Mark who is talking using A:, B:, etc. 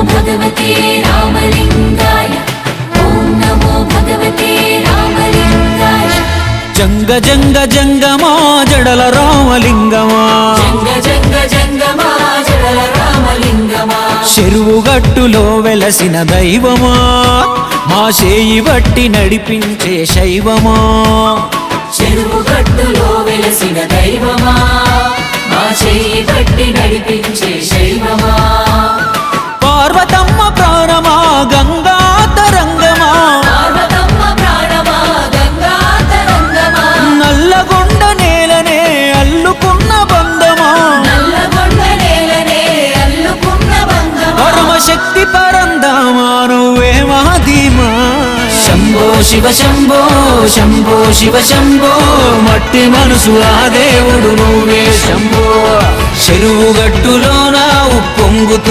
A: భగవతే రామలింగాయ ఓం నమో భగవతే రామలింగాయ
B: జంగ జంగ జంగమా జడల రామలింగమా
A: జంగ జంగ జంగమా జడల రామలింగమా
B: చెరువుగట్టులో వెలసిన దైవమా మా చేయి బట్టి నడిపించే శైవమా
A: చెరువుగట్టులో వెలసిన దైవమా మా చేయి బట్టి నడిపించే శైవమా
B: పార్వతమ్మ ప్రాణమా గంగా తరంగమా
A: పార్వతమ్మ ప్రాణమా గంగా తరంగమా
B: నల్లగొండ నేలనే అల్లుకున్న బంధమా
A: నల్లగొండ నేలనే అల్లుకున్న బంధమా
B: పరమశక్తి పరందామా నువ్వే మహదీమా శంభో శివ శంభో శంభో శివ శంభో మట్టి మనసు ఆ దేవుడు నువ్వే శంభో చెరువుగట్టులోన ఉప్పొంగుతూ